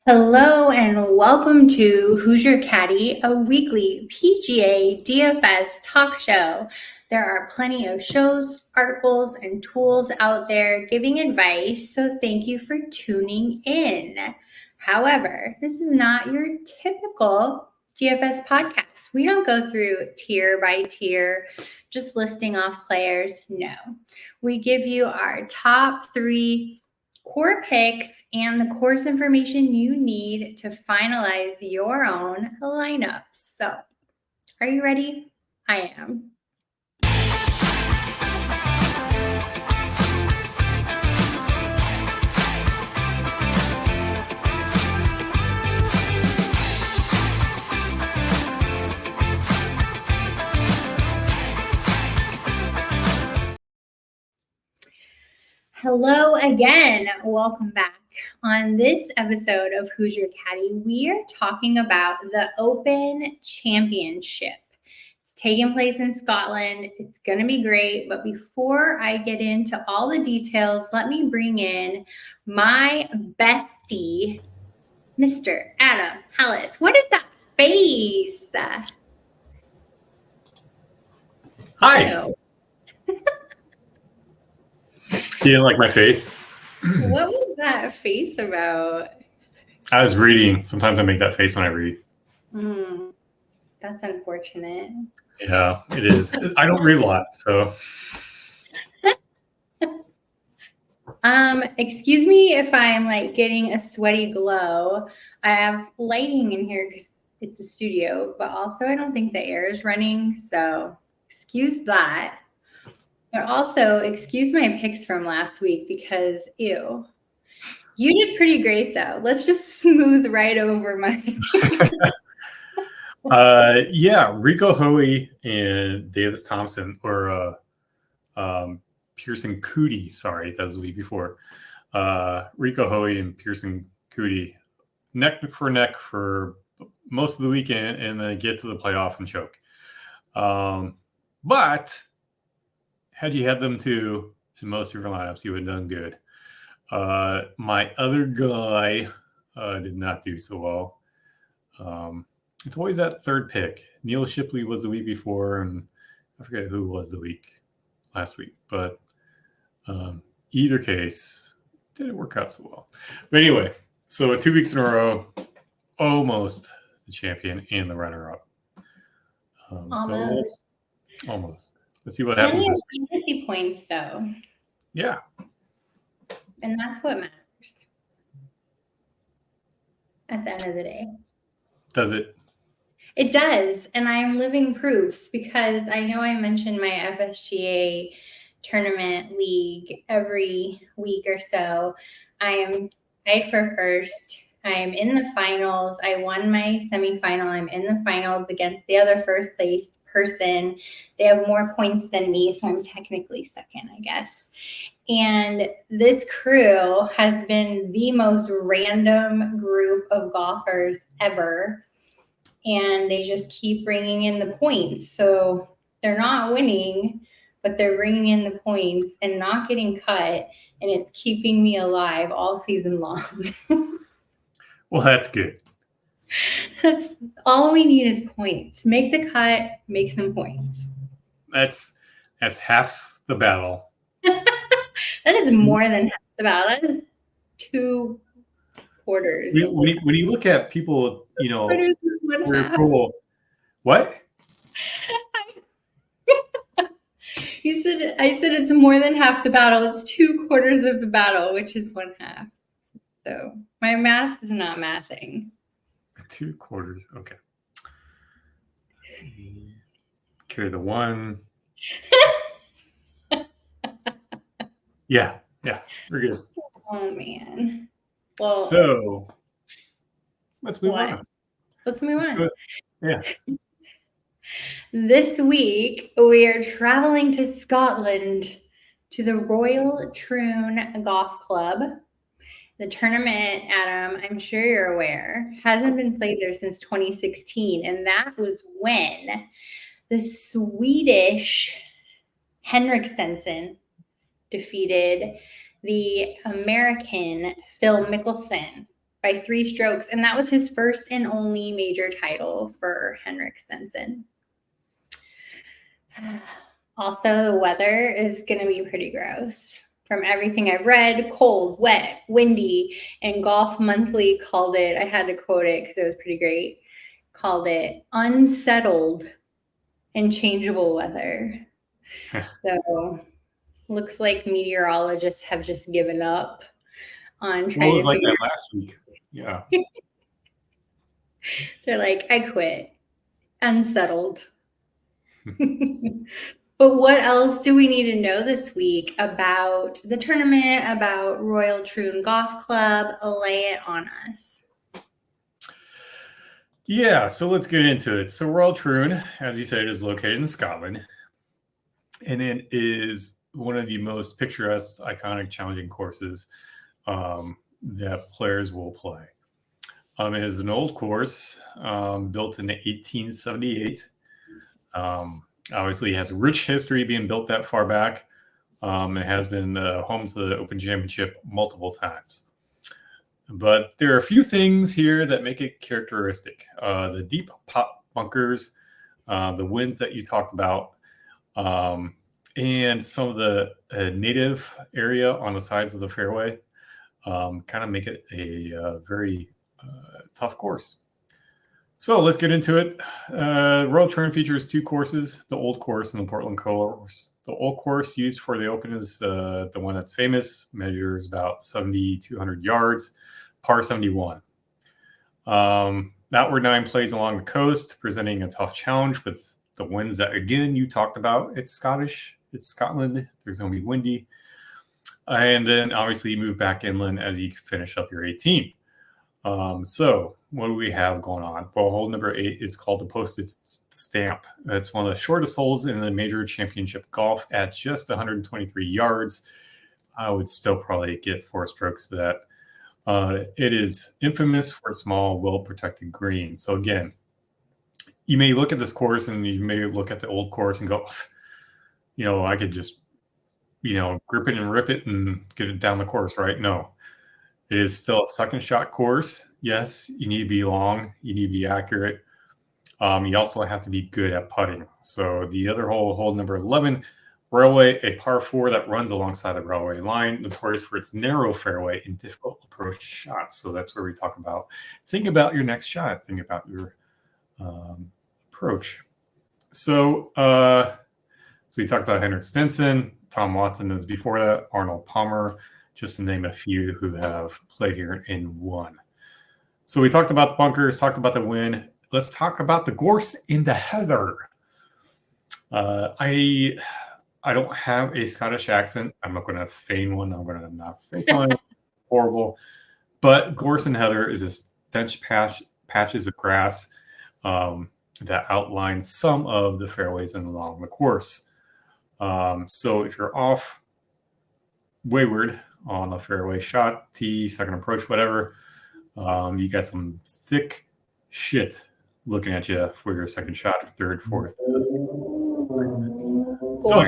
Hello and welcome to Who's Your Caddy, a weekly PGA DFS talk show. There are plenty of shows, articles, and tools out there giving advice, so thank you for tuning in. However, this is not your typical DFS podcast. We don't go through tier by tier, just listing off players. No, we give you our top 3 core picks and the course information you need to finalize your own lineups. So, are you ready? I am. Hello again. Welcome back. On this episode of Who's Your Caddy, we are talking about the Open Championship. It's taking place in Scotland. It's going to be great. But before I get into all the details, let me bring in my bestie, Mr. Adam Hallas. What is that face? Hi. Oh. You didn't like my face? What was that face about? I was reading. Sometimes I make that face when I read. That's unfortunate. Yeah, it is. I don't read a lot, so. Excuse me if I'm like getting a sweaty glow. I have lighting in here because it's a studio, but also I don't think the air is running, so excuse that. But also, excuse my picks from last week because, ew. You did pretty great, though. Let's just smooth right over my... Yeah, Rico Hoey and Davis Thompson, or Pearson Coody, sorry, that was the week before. Rico Hoey and Pearson Coody, neck for neck for most of the weekend, and then get to the playoff and choke. But... had you had them two in most of your lineups, you would have done good. My other guy did not do so well. It's always that third pick. Neil Shipley was the week before, and I forget who was the week last week. But either case, didn't work out so well. But anyway, so 2 weeks in a row, almost the champion and the runner-up. Almost. Almost. Let's see what happens this week. 50 points, though. Yeah. And that's what matters at the end of the day. Does it? It does. And I'm living proof because I know I mentioned my FSGA tournament league every week or so. I am tied for first. I am in the finals. I won my semifinal. I'm in the finals against the other first place person. They have more points than me, so I'm technically second, I guess. And this crew has been the most random group of golfers ever, and they just keep bringing in the points. So they're not winning, but they're bringing in the points and not getting cut, and it's keeping me alive all season long. Well, that's good. That's all we need is points. Make the cut, make some points. That's half the battle. That is more than half the battle. That is 2 quarters. When you look at people, you know, quarters is 1/2. Cool. What? I said it's more than half the battle. It's 2 quarters of the battle, which is 1/2. So my math is not mathing. 2 quarters. Okay. Carry the 1. Yeah, we're good. Oh man. Well, so let's move on. Let's move on. Yeah. This week we are traveling to Scotland to the Royal Troon Golf Club. The tournament, Adam, I'm sure you're aware, hasn't been played there since 2016. And that was when the Swedish Henrik Stenson defeated the American Phil Mickelson by 3 strokes, and that was his first and only major title for Henrik Stenson. Also, the weather is going to be pretty gross. From everything I've read, cold, wet, windy, and Golf Monthly called it, I had to quote it because it was pretty great, called it unsettled and changeable weather. So looks like meteorologists have just given up on trying Well, it was to like figure that last week. Yeah. They're like, I quit. Unsettled. But what else do we need to know this week about the tournament, about Royal Troon Golf Club? Lay it on us. Yeah, so let's get into it. So Royal Troon, as you said, is located in Scotland, and it is one of the most picturesque, iconic, challenging courses that players will play. It is an old course built in 1878. Obviously, it has rich history being built that far back. It has been home to the Open Championship multiple times. But there are a few things here that make it characteristic. The deep pop bunkers, the winds that you talked about, and some of the native area on the sides of the fairway kind of make it a very tough course. So let's get into it. Royal Troon features 2 courses, the Old Course and the Portland course. The Old Course used for the Open is the one that's famous, measures about 7,200 yards, par 71. Outward 9 plays along the coast, presenting a tough challenge with the winds that, again, you talked about. It's Scottish. It's Scotland. There's going to be windy. And then, obviously, you move back inland as you finish up your 18. So what do we have going on? Well, hole number 8 is called the Postage Stamp. It's one of the shortest holes in the major championship golf at just 123 yards. I would still probably get 4 strokes to that. It is infamous for a small, well-protected green. So again, you may look at this course and you may look at the Old Course and go, I could just, grip it and rip it and get it down the course, right? No. It is still a second shot course. Yes, you need to be long. You need to be accurate. You also have to be good at putting. So the other hole number 11, Railway, a par 4 that runs alongside the railway line, notorious for its narrow fairway and difficult approach shots. So that's where we talk about, think about your next shot. Think about your approach. So we talked about Henrik Stenson. Tom Watson was before that. Arnold Palmer, just to name a few who have played here and won. So we talked about the bunkers, talked about the wind. Let's talk about the gorse in the heather. I don't have a Scottish accent. I'm not going to feign one. I'm going to not fake one. Horrible. But gorse and heather is this dense patches of grass that outline some of the fairways and along the course. So if you're off wayward on a fairway shot, tee, second approach, whatever, you got some thick shit looking at you for your second shot, third, fourth. So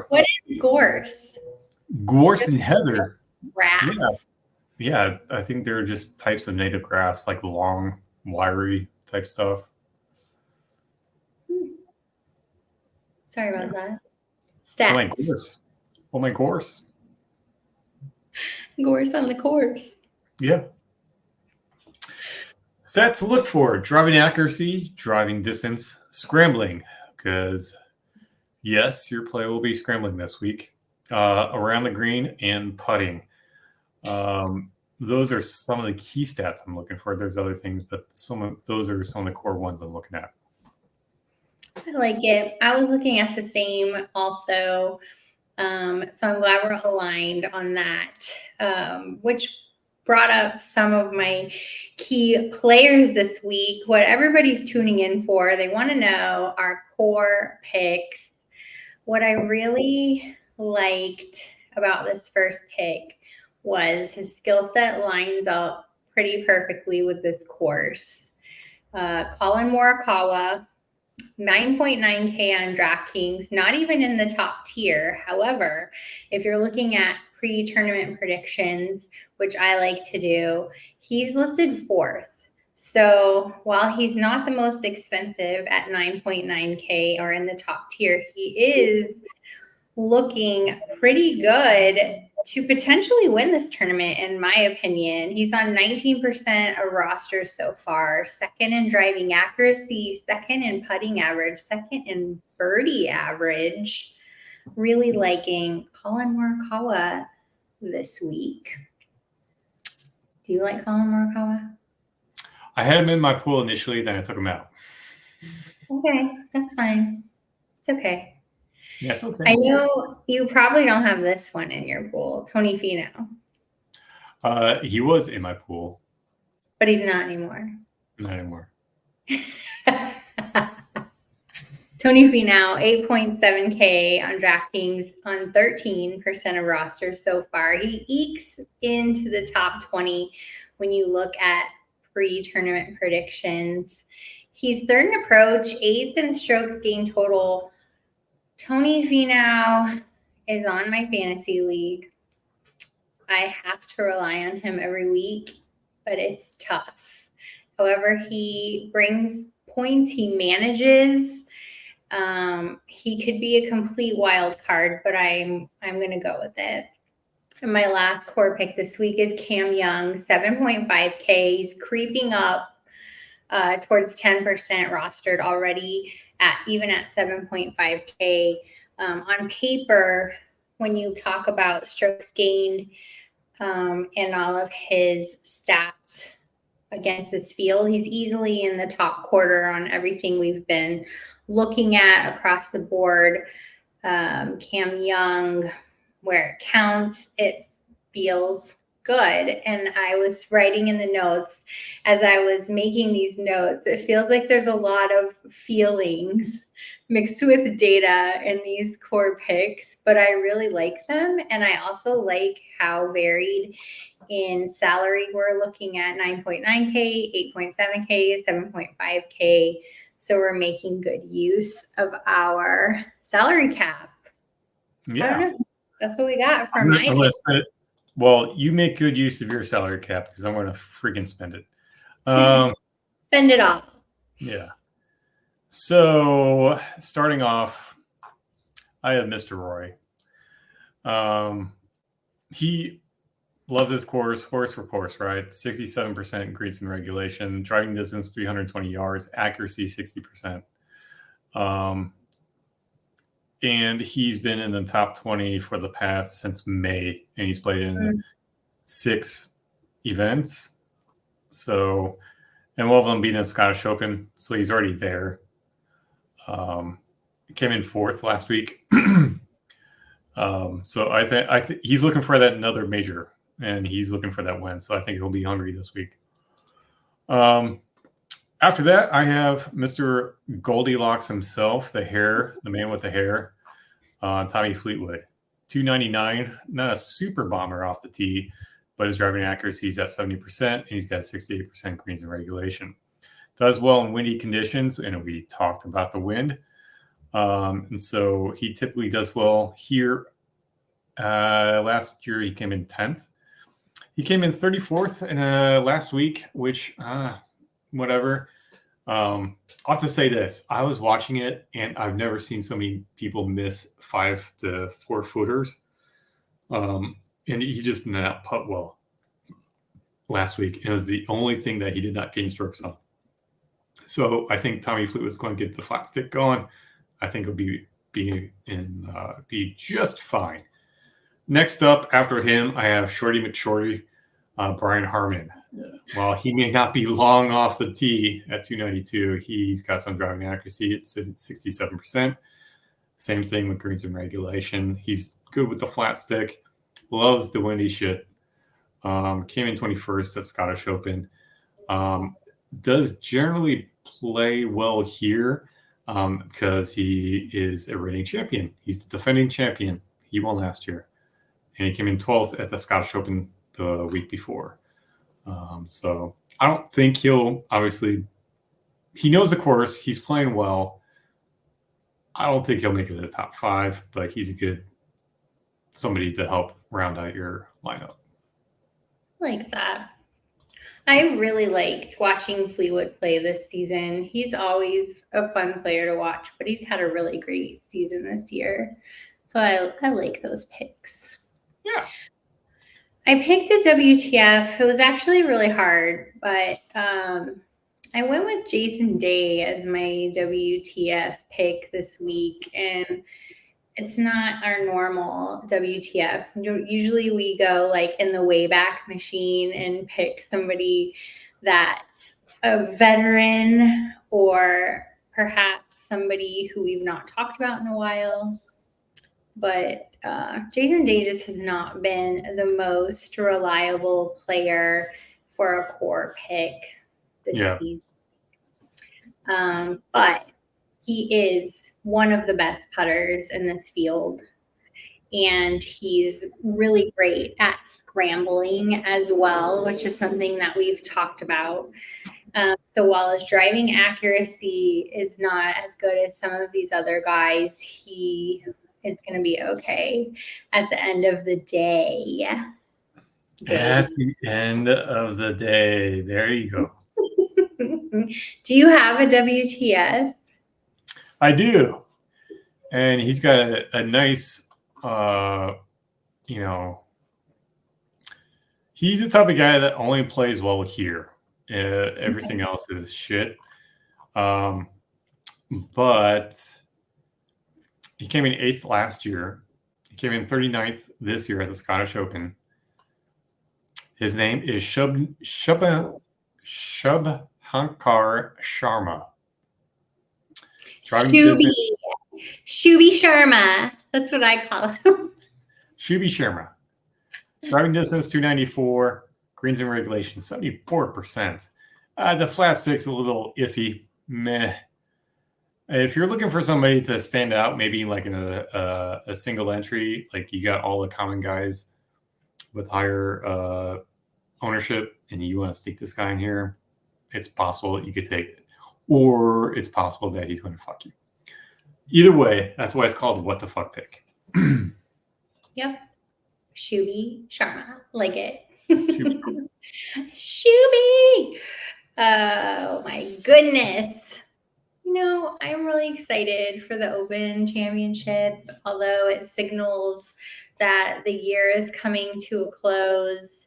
what is gorse? Gorse and heather. Grass. Yeah. I think they're just types of native grass, like long, wiry type stuff. Sorry about that. Stats. Oh my gorse. Gorse on the course. Yeah. Stats to look for: driving accuracy, driving distance, scrambling, because yes, your play will be scrambling this week, around the green, and putting. Those are some of the key stats I'm looking for. There's other things, but those are some of the core ones I'm looking at. I like it. I was looking at the same also. So I'm glad we're aligned on that, which brought up some of my key players this week. What everybody's tuning in for, they want to know our core picks. What I really liked about this first pick was his skill set lines up pretty perfectly with this course. Collin Morikawa, 9.9K on DraftKings, not even in the top tier. However, if you're looking at pre-tournament predictions, which I like to do, he's listed 4th. So while he's not the most expensive at 9.9K or in the top tier, he is looking pretty good to potentially win this tournament, in my opinion. He's on 19% of rosters so far, 2nd in driving accuracy, 2nd in putting average, 2nd in birdie average. Really liking Collin Morikawa this week. Do you like Collin Morikawa? I had him in my pool initially, then I took him out. Okay, that's fine. It's okay. Yeah, it's okay. I know you probably don't have this one in your pool, Tony Finau. He was in my pool. But he's not anymore. Not anymore. Tony Finau, 8.7K on DraftKings on 13% of rosters so far. He ekes into the top 20 when you look at pre-tournament predictions. He's 3rd in approach, 8th in strokes gained total. Tony Finau is on my fantasy league. I have to rely on him every week, but it's tough. However, he brings points, he manages. He could be a complete wild card, but I'm going to go with it. And my last core pick this week is Cam Young, 7.5K. He's creeping up towards 10% rostered already, even at 7.5K. On paper, when you talk about strokes gained and all of his stats against this field, he's easily in the top quarter on everything we've been looking at across the board. Cam Young, where it counts, it feels good. And I was writing in the notes as I was making these notes, it feels like there's a lot of feelings mixed with data in these core picks, but I really like them. And I also like how varied in salary we're looking at: 9.9K, 8.7K, 7.5K. So we're making good use of our salary cap. Yeah. I don't know. That's what we got for my team. Well, you make good use of your salary cap because I'm going to freaking spend it. Spend it all. Yeah. So starting off, I have Mr. Rory. He loves his course for course, right? 67% in greens and regulation, driving distance 320 yards, accuracy 60%. And he's been in the top 20 for the past since May, and he's played in 6 events. So, and one of them being the Scottish Open, so he's already there. Came in 4th last week. So I think he's looking for that another major, and he's looking for that win. So I think he'll be hungry this week. After that, I have Mr. Goldilocks himself, the man with the hair, Tommy Fleetwood. 299, not a super bomber off the tee, but his driving accuracy is at 70%, and he's got 68% greens in regulation. Does well in windy conditions, and we talked about the wind. And so he typically does well here. Last year, he came in 10th. He came in 34th last week, which, whatever. I'll have to say this. I was watching it, and I've never seen so many people miss 5 to 4 footers. And he just did not putt well last week. It was the only thing that he did not gain strokes on. So I think Tommy Fleetwood's going to get the flat stick going. I think he'll be just fine. Next up, after him, I have Shorty McShorty, Brian Harman. While he may not be long off the tee at 292, he's got some driving accuracy. It's at 67%. Same thing with greens and regulation. He's good with the flat stick. Loves the windy shit. Came in 21st at Scottish Open. Does generally play well here because he is a reigning champion. He's the defending champion. He won last year. And he came in 12th at the Scottish Open the week before. So I don't think he'll obviously – he knows the course. He's playing well. I don't think he'll make it to the top 5, but he's a good somebody to help round out your lineup. Like that. I really liked watching Fleetwood play this season. He's always a fun player to watch, but he's had a really great season this year. So I like those picks. Yeah. I picked a WTF. It was actually really hard, but I went with Jason Day as my WTF pick this week, and it's not our normal WTF. Usually we go like in the Wayback Machine and pick somebody that's a veteran or perhaps somebody who we've not talked about in a while. But Jason Day just has not been the most reliable player for a core pick this season. But he is one of the best putters in this field. And he's really great at scrambling as well, which is something that we've talked about. So while his driving accuracy is not as good as some of these other guys, he is going to be okay at the end of the day. At the end of the day. There you go. Do you have a WTF? I do. And he's got a nice, he's the type of guy that only plays well here. Everything else is shit. But he came in 8th last year. He came in 39th this year at the Scottish Open. His name is Shubhankar Sharma. Shubi Sharma. That's what I call him. Shubi Sharma. Driving distance 294. Greens in regulation 74%. The flat stick's a little iffy. Meh. If you're looking for somebody to stand out, maybe like in a single entry, like you got all the common guys with higher ownership and you want to stick this guy in here, it's possible that you could take it. Or it's possible that he's going to fuck you. Either way, that's why it's called What the Fuck Pick. Yep. Shubi Sharma. Like it. Shubi. Shubi! Oh my goodness. I'm really excited for the Open Championship, although it signals that the year is coming to a close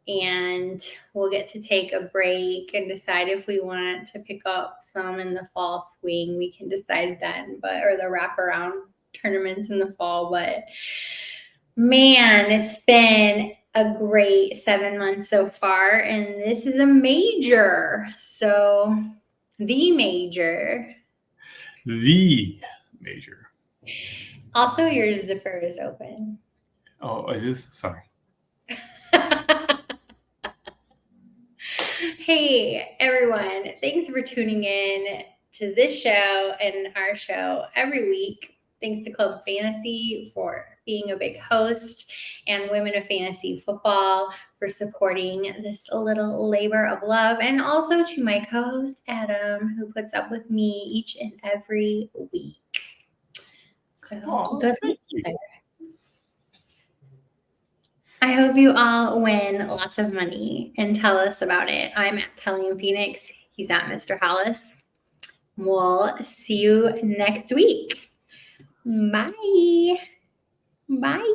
and we'll get to take a break and decide if we want to pick up some in the fall swing. We can decide then, or the wraparound tournaments in the fall. But man, it's been a great 7 months so far, and this is a major. So the major. Also, your zipper is open. Oh, is this? Sorry. Hey, everyone. Thanks for tuning in to this show and our show every week. Thanks to Club Fantasy for being a big host and Women of Fantasy Football for supporting this little labor of love. And also to my co-host, Adam, who puts up with me each and every week. So good luck. I hope you all win lots of money and tell us about it. I'm at Kelly in Phoenix. He's at Mr. Hallas. We'll see you next week. Bye. Bye.